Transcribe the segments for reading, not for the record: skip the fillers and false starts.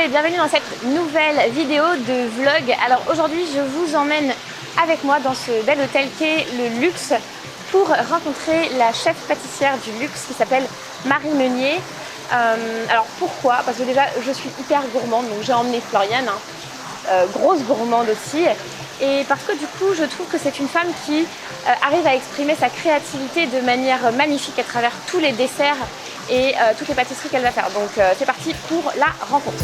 bienvenue dans cette nouvelle vidéo de vlog. Alors aujourd'hui je vous emmène avec moi dans ce bel hôtel qu'est le Luxe pour rencontrer la chef pâtissière du Luxe qui s'appelle Marie Meunier. Alors pourquoi? Parce que déjà je suis hyper gourmande, donc j'ai emmené Floriane, grosse gourmande aussi. Et parce que du coup je trouve que c'est une femme qui arrive à exprimer sa créativité de manière magnifique à travers tous les desserts et toutes les pâtisseries qu'elle va faire. Donc c'est parti pour la rencontre.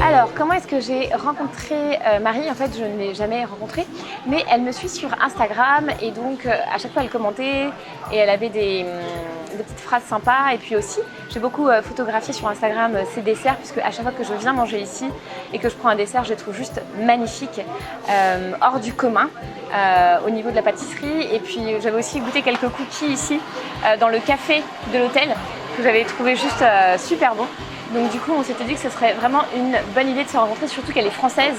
Alors, comment est-ce que j'ai rencontré Marie? En fait, je ne l'ai jamais rencontrée, mais elle me suit sur Instagram et donc à chaque fois elle commentait et elle avait des petites phrases sympas. Et puis aussi, j'ai beaucoup photographié sur Instagram ses desserts puisque à chaque fois que je viens manger ici et que je prends un dessert, je le trouve juste magnifique, hors du commun au niveau de la pâtisserie. Et puis j'avais aussi goûté quelques cookies ici dans le café de l'hôtel que j'avais trouvé juste super bon. Donc du coup on s'était dit que ce serait vraiment une bonne idée de se rencontrer, surtout qu'elle est française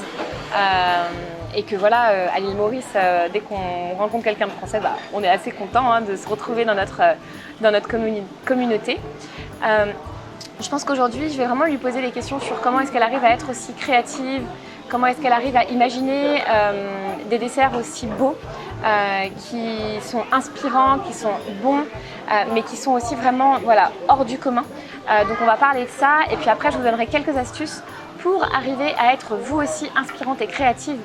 et que voilà, à l'île Maurice, dès qu'on rencontre quelqu'un de français, on est assez content de se retrouver dans notre communauté. Je pense qu'aujourd'hui je vais vraiment lui poser des questions sur comment est-ce qu'elle arrive à être aussi créative, comment est-ce qu'elle arrive à imaginer des desserts aussi beaux, qui sont inspirants, qui sont bons, mais qui sont aussi vraiment hors du commun. Donc on va parler de ça et puis après je vous donnerai quelques astuces pour arriver à être vous aussi inspirante et créative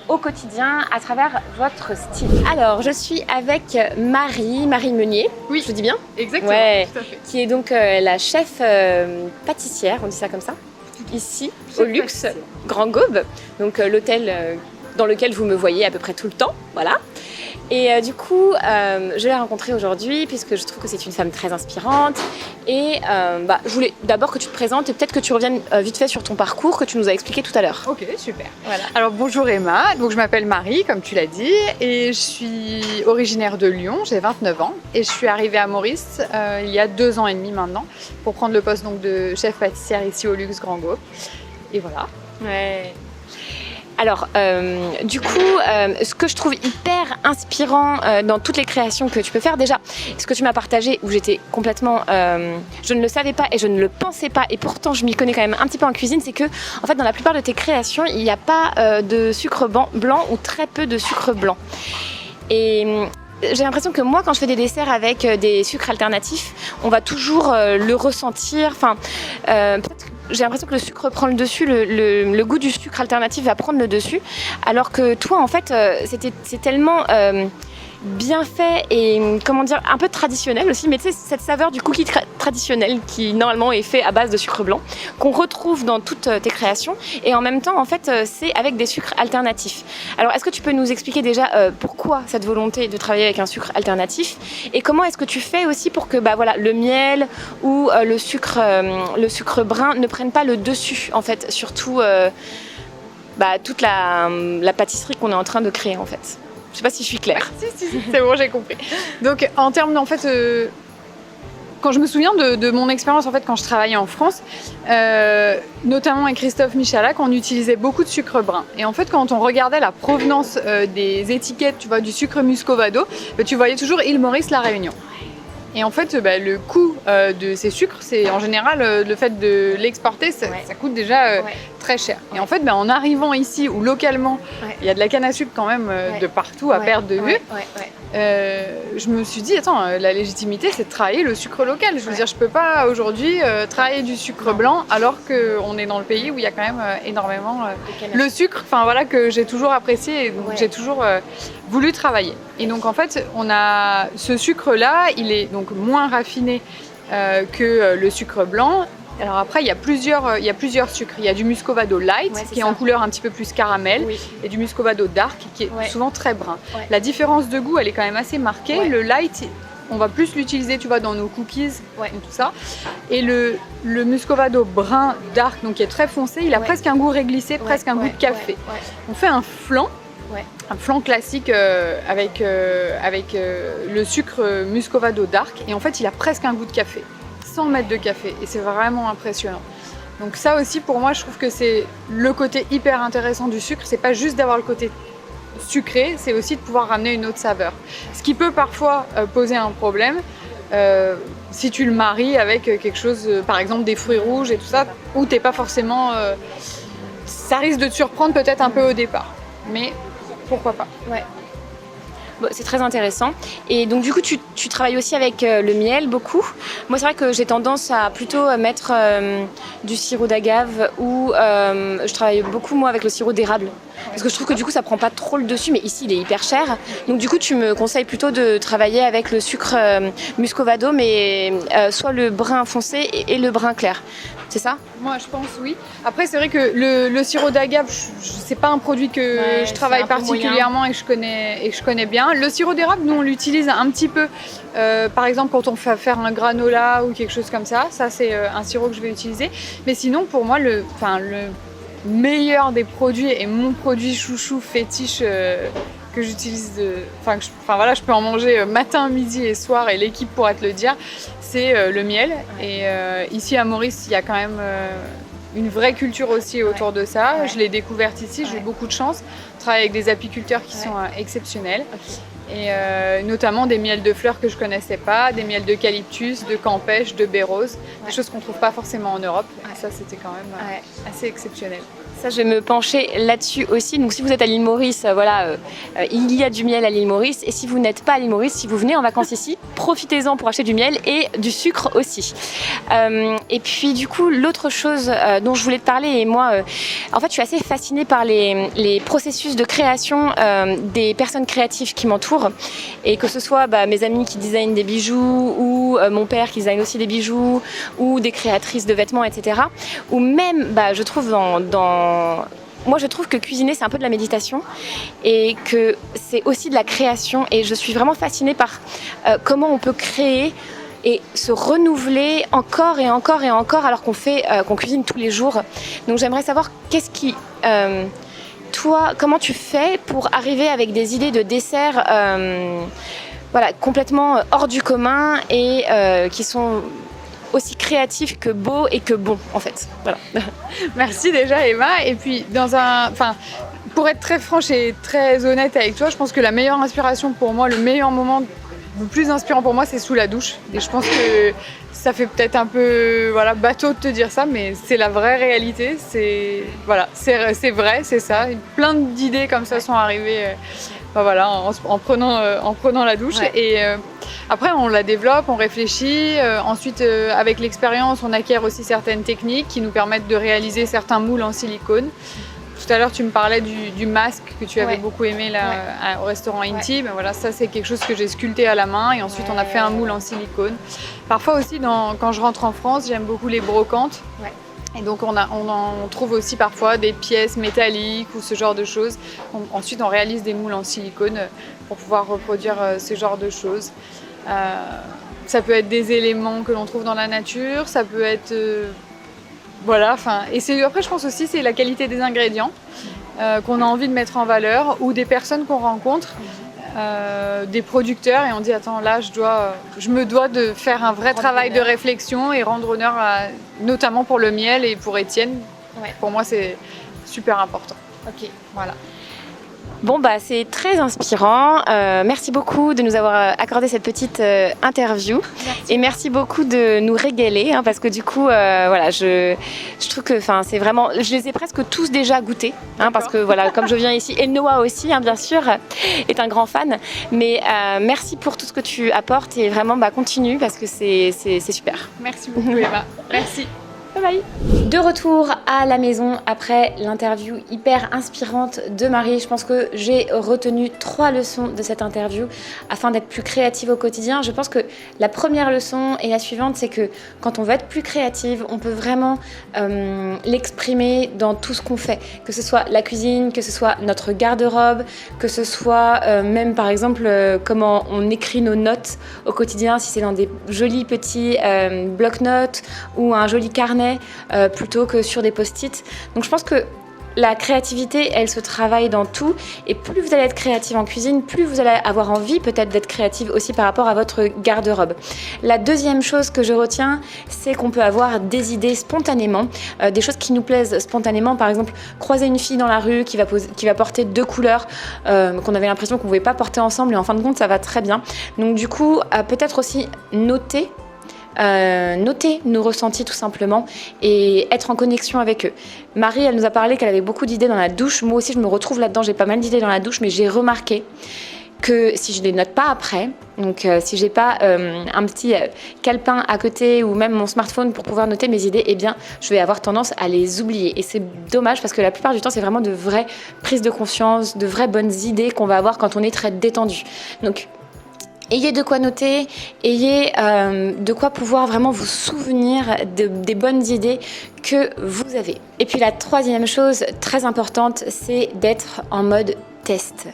au quotidien à travers votre style. Alors je suis avec Marie Meunier, oui, je dis bien? Exactement, ouais, tout à fait. Qui est donc la chef pâtissière, on dit ça comme ça, ici au Luxe Grand Gobe, donc l'hôtel dans lequel vous me voyez à peu près tout le temps, voilà. Et du coup, je l'ai rencontrée aujourd'hui puisque je trouve que c'est une femme très inspirante. Et je voulais d'abord que tu te présentes et peut-être que tu reviennes vite fait sur ton parcours que tu nous as expliqué tout à l'heure. Ok, super. Voilà. Alors bonjour Emma, donc je m'appelle Marie, comme tu l'as dit, et je suis originaire de Lyon, j'ai 29 ans. Et je suis arrivée à Maurice il y a 2 ans et demi maintenant pour prendre le poste donc, de chef pâtissière ici au Luxe Grand Gobe. Et voilà. Ouais. Alors, du coup, ce que je trouve hyper inspirant dans toutes les créations que tu peux faire, déjà, ce que tu m'as partagé, où j'étais complètement... je ne le savais pas et je ne le pensais pas, et pourtant je m'y connais quand même un petit peu en cuisine, c'est que, en fait, dans la plupart de tes créations, il n'y a pas de sucre blanc ou très peu de sucre blanc. Et... j'ai l'impression que moi, quand je fais des desserts avec des sucres alternatifs, on va toujours le ressentir. Enfin, peut-être j'ai l'impression que le sucre prend le dessus, le goût du sucre alternatif va prendre le dessus. Alors que toi, en fait, c'est tellement bien fait et comment dire, un peu traditionnel aussi, mais tu sais, cette saveur du cookie traditionnel qui normalement est fait à base de sucre blanc, qu'on retrouve dans toutes tes créations, et en même temps en fait c'est avec des sucres alternatifs. Alors est-ce que tu peux nous expliquer déjà pourquoi cette volonté de travailler avec un sucre alternatif, et comment est-ce que tu fais aussi pour que le miel ou le sucre brun ne prennent pas le dessus en fait, surtout toute la pâtisserie qu'on est en train de créer en fait. Je sais pas si je suis claire. Si, c'est bon, j'ai compris. Donc en termes en fait, quand je me souviens de mon expérience en fait quand je travaillais en France, notamment avec Christophe Michalak, on utilisait beaucoup de sucre brun. Et en fait, quand on regardait la provenance des étiquettes, tu vois, du sucre muscovado, tu voyais toujours île Maurice, La Réunion. Et en fait, le coût de ces sucres, c'est en général le fait de l'exporter, ça coûte déjà très cher. Et en fait, en arrivant ici où localement, il y a de la canne à sucre quand même de partout à perte de vue, je me suis dit, attends, la légitimité, c'est de travailler le sucre local. Je veux dire, je peux pas aujourd'hui travailler du sucre blanc alors qu'on est dans le pays où il y a quand même énormément le sucre, que j'ai toujours apprécié et donc j'ai toujours voulu travailler. Et donc en fait, on a ce sucre-là, il est donc moins raffiné que le sucre blanc. Alors après, il y a plusieurs sucres. Il y a du muscovado light, qui est en couleur un petit peu plus caramel, et du muscovado dark, qui est souvent très brun. La différence de goût, elle est quand même assez marquée. Le light, on va plus l'utiliser, tu vois, dans nos cookies et tout ça. Et le muscovado brun dark, donc qui est très foncé, il a presque un goût réglissé, presque un goût de café. On fait un flan. Un flan classique avec le sucre muscovado dark, et en fait il a presque un goût de café, sans mettre de café, et c'est vraiment impressionnant. Donc ça aussi pour moi je trouve que c'est le côté hyper intéressant du sucre, c'est pas juste d'avoir le côté sucré, c'est aussi de pouvoir ramener une autre saveur. Ce qui peut parfois poser un problème, si tu le maries avec quelque chose, par exemple des fruits rouges et tout ça, où t'es pas forcément... ça risque de te surprendre peut-être un peu au départ, mais pourquoi pas. Ouais. Bon, c'est très intéressant. Et donc du coup, tu travailles aussi avec le miel beaucoup. Moi, c'est vrai que j'ai tendance à plutôt mettre du sirop d'agave ou je travaille beaucoup moi avec le sirop d'érable. Parce que je trouve que du coup, ça prend pas trop le dessus, mais ici, il est hyper cher. Donc du coup, tu me conseilles plutôt de travailler avec le sucre muscovado, mais soit le brun foncé et le brun clair. C'est ça ? Moi, je pense oui. Après, c'est vrai que le sirop d'agave, c'est pas un produit que je travaille particulièrement et que je connais bien. Le sirop d'érable, nous, on l'utilise un petit peu. Par exemple, quand on fait faire un granola ou quelque chose comme ça. Ça, c'est un sirop que je vais utiliser. Mais sinon, pour moi, le meilleur des produits et mon produit chouchou fétiche que j'utilise, voilà, je peux en manger matin, midi et soir et l'équipe pourra te le dire, c'est le miel. Et ici à Maurice, il y a quand même une vraie culture aussi autour de ça. Je l'ai découverte ici, j'ai eu beaucoup de chance. Je travaille avec des apiculteurs qui sont exceptionnels. Et notamment des miels de fleurs que je connaissais pas, des miels d'eucalyptus, de campèche, de baie rose, des choses qu'on trouve pas forcément en Europe. Et ça, c'était quand même assez exceptionnel. Ça, je vais me pencher là-dessus aussi. Donc, si vous êtes à l'île Maurice, il y a du miel à l'île Maurice. Et si vous n'êtes pas à l'île Maurice, si vous venez en vacances ici, profitez-en pour acheter du miel et du sucre aussi. Et puis, du coup, l'autre chose dont je voulais te parler, et moi, en fait, je suis assez fascinée par les processus de création des personnes créatives qui m'entourent. Et que ce soit mes amis qui designent des bijoux ou mon père qui design aussi des bijoux ou des créatrices de vêtements, etc. Ou même, je trouve moi, je trouve que cuisiner, c'est un peu de la méditation et que c'est aussi de la création. Et je suis vraiment fascinée par comment on peut créer et se renouveler encore et encore et encore alors qu'on cuisine tous les jours. Donc, j'aimerais savoir toi, comment tu fais pour arriver avec des idées de desserts complètement hors du commun et qui sont aussi créatif que beau et que bon, en fait. Voilà. Merci déjà, Emma. Et puis, pour être très franche et très honnête avec toi, je pense que la meilleure inspiration pour moi, le meilleur moment le plus inspirant pour moi, c'est sous la douche. Et je pense que ça fait peut-être un peu bateau de te dire ça, mais c'est la vraie réalité. C'est vrai, c'est ça. Plein d'idées comme ça sont arrivées en prenant la douche. Ouais. Et après, on la développe, on réfléchit. Ensuite, avec l'expérience, on acquiert aussi certaines techniques qui nous permettent de réaliser certains moules en silicone. Tout à l'heure, tu me parlais du masque que tu avais beaucoup aimé là, au restaurant Inti. Voilà, ça, c'est quelque chose que j'ai sculpté à la main. Et ensuite, on a fait un moule en silicone. Parfois aussi, quand je rentre en France, j'aime beaucoup les brocantes. Ouais. Et donc, on trouve aussi parfois des pièces métalliques ou ce genre de choses. Ensuite, on réalise des moules en silicone pour pouvoir reproduire ce genre de choses. Ça peut être des éléments que l'on trouve dans la nature. Ça peut être... et après, je pense aussi, c'est la qualité des ingrédients qu'on a envie de mettre en valeur ou des personnes qu'on rencontre, des producteurs, et on dit attends, là, je me dois de faire un vrai travail de réflexion et rendre honneur notamment pour le miel et pour Étienne. Ouais. Pour moi, c'est super important. Ok, voilà. Bon, c'est très inspirant. Merci beaucoup de nous avoir accordé cette petite interview. Merci. Et merci beaucoup de nous régaler, parce que du coup, je trouve que c'est vraiment... Je les ai presque tous déjà goûtés, parce que comme je viens ici, et Noah aussi, bien sûr, est un grand fan. Mais merci pour tout ce que tu apportes et vraiment, continue parce que c'est super. Merci beaucoup, Emma. Merci. Bye bye. De retour à la maison après l'interview hyper inspirante de Marie. Je pense que j'ai retenu 3 leçons de cette interview afin d'être plus créative au quotidien. Je pense que la première leçon et la suivante, c'est que quand on veut être plus créative, on peut vraiment l'exprimer dans tout ce qu'on fait. Que ce soit la cuisine, que ce soit notre garde-robe, que ce soit même par exemple comment on écrit nos notes au quotidien, si c'est dans des jolis petits bloc-notes ou un joli carnet plutôt que sur des post-it. Donc je pense que La créativité, elle se travaille dans tout et plus vous allez être créative en cuisine, plus vous allez avoir envie peut-être d'être créative aussi par rapport à votre garde-robe. La deuxième chose que je retiens, c'est qu'on peut avoir des idées spontanément, des choses qui nous plaisent spontanément. Par exemple, croiser une fille dans la rue qui va porter 2 couleurs qu'on avait l'impression qu'on ne pouvait pas porter ensemble et en fin de compte, ça va très bien. Donc du coup, peut-être aussi noter nos ressentis tout simplement et être en connexion avec eux. Marie, elle nous a parlé qu'elle avait beaucoup d'idées dans la douche. Moi aussi, je me retrouve là-dedans. J'ai pas mal d'idées dans la douche, mais j'ai remarqué que si je les note pas après, donc si j'ai pas un petit calepin à côté ou même mon smartphone pour pouvoir noter mes idées, eh bien, je vais avoir tendance à les oublier. Et c'est dommage parce que la plupart du temps, c'est vraiment de vraies prises de conscience, de vraies bonnes idées qu'on va avoir quand on est très détendu. Donc, ayez de quoi noter, ayez de quoi pouvoir vraiment vous souvenir des bonnes idées que vous avez. Et puis la troisième chose très importante, c'est d'être en mode test.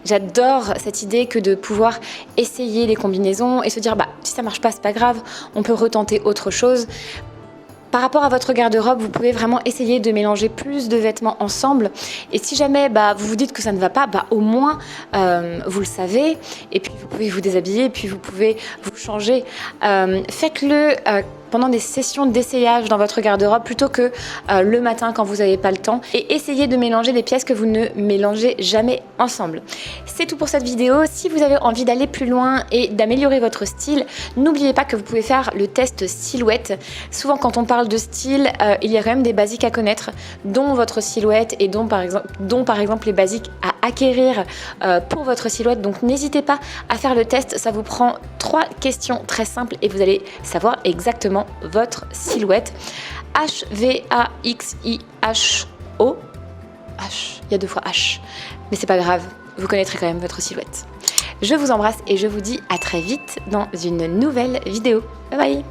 J'adore cette idée que de pouvoir essayer des combinaisons et se dire si ça marche pas, c'est pas grave, on peut retenter autre chose. Par rapport à votre garde-robe, vous pouvez vraiment essayer de mélanger plus de vêtements ensemble. Et si jamais vous vous dites que ça ne va pas, au moins vous le savez. Et puis vous pouvez vous déshabiller, et puis vous pouvez vous changer. Faites-le pendant des sessions d'essayage dans votre garde-robe plutôt que le matin quand vous n'avez pas le temps. Et essayez de mélanger les pièces que vous ne mélangez jamais ensemble. C'est tout pour cette vidéo. Si vous avez envie d'aller plus loin et d'améliorer votre style, n'oubliez pas que vous pouvez faire le test silhouette. Souvent quand on parle de style, il y a quand même des basiques à connaître, dont votre silhouette et dont par exemple les basiques à acquérir pour votre silhouette. Donc n'hésitez pas à faire le test. Ça vous prend 3 questions très simples et vous allez savoir exactement votre silhouette. HVAXIHO. H, il y a 2 fois H. Mais c'est pas grave, vous connaîtrez quand même votre silhouette. Je vous embrasse et je vous dis à très vite dans une nouvelle vidéo. Bye bye.